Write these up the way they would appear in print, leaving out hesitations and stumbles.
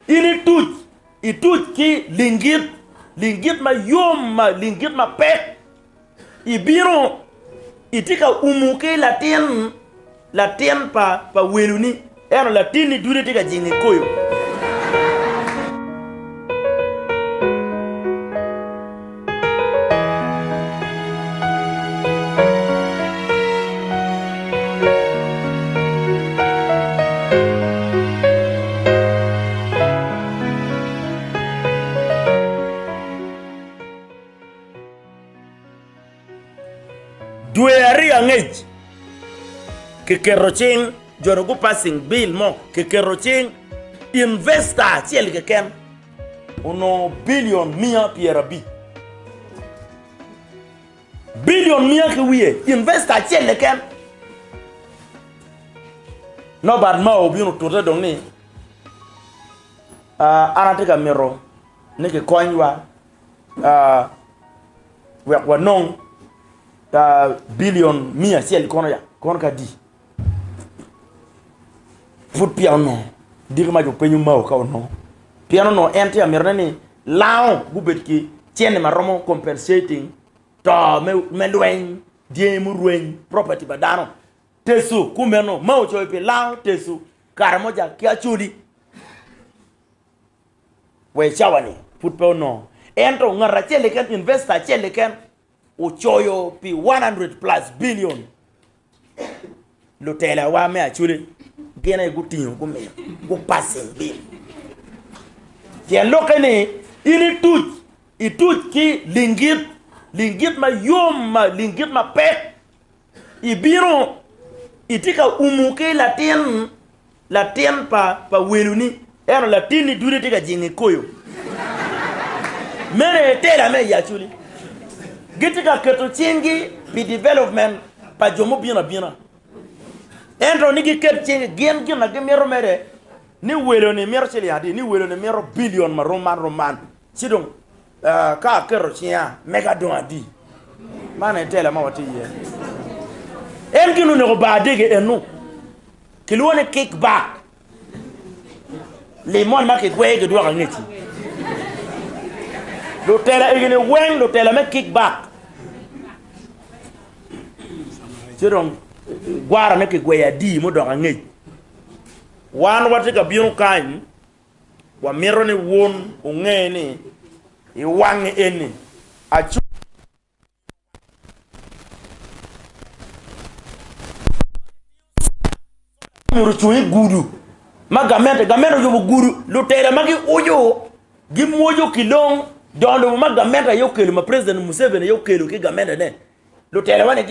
ini tuj ki lingit ma yom ma lingit ma pet ibiro itika umuke latien pa weluni eno latini dure tika jingi koyo dueri angej ke keroching jono go passing bill mo ke keroching investor tiel ke ken uno billion mia pierabi billion mia ke wiye investor tiel ke ken no bad ma obi no to dong ni anate ka mero ne ke koinwa wa non ta billion mia ciel kono ya kono ka di foot piano dir ma jo penyu maw ka no piano no ente amirna ni lao bubet ki tiene ma romo compensating to me lwen die mu rwen property badano tesu kumeno maw jo pe lao tesu karamo ja ki achudi we chawani foot pe no ento ngara chele kan investor chele kan uchoyo pi 100 plus billion lotela wa me achule gena gutinyo gume go passing bill ya lokene ini tuj ki lingit ma yom ma lingit ma pet ibiro itika umuke latien pa weluni eno latini dure tika jingi koyo mere tela me ya chuli gitika keto chingi bi development pa jomo bina endro nigi ket chingi gen gina gemero mere ni welo ni mero chili hadi ni welo ni mero billion ma roman sidong ka kero chia mega don adi mana tela ma wati ye en ginu ne ko ba dege enu kilwone kickback le mon ma ke gwege do ga ngeti lo tela igene weng lo tela me kickback sidong gwara ne ke gweya di mo do ga ngeti wan wati ka biun kan wa mero ni won o ngeni i wangi eni achu muru chui gudu gamento yo gudu lo tela magi oyo gimojo kilong dondo magamento yo kelu ma president Museveni yo kelu ki gamento ne lo tela wane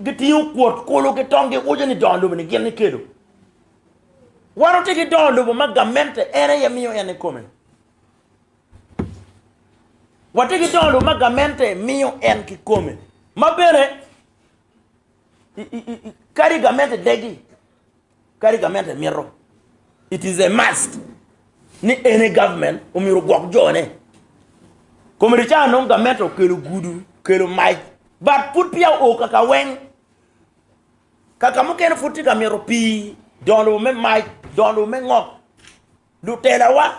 gitiyo kwot kolo ke tonge ojo ni dondo ni geni kelu wano tiki dondo magamento ene ya miyo ene komen watiki dondo magamento miyo en ki komen mabere kari gamento degi kari gamento miro it is a must ni any government umiro gwak jone comme richa non gamento kelu gudu kelu mic but put pia o kaka wen kaka muken futi gamiro pi dondo me mic dondo me ngok lu tela wa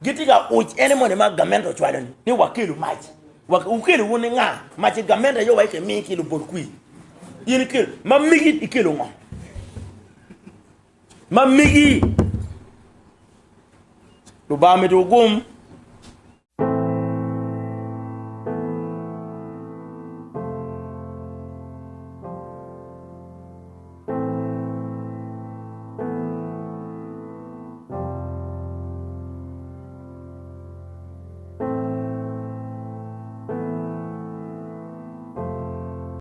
gitika uch any money ma gamento chwalani ni wakelu mic wakelu woni nga ma ci gamento yo wa ke mi kilo borkui yini kel ma migi ikelo ngok ma migi lu ba me do gum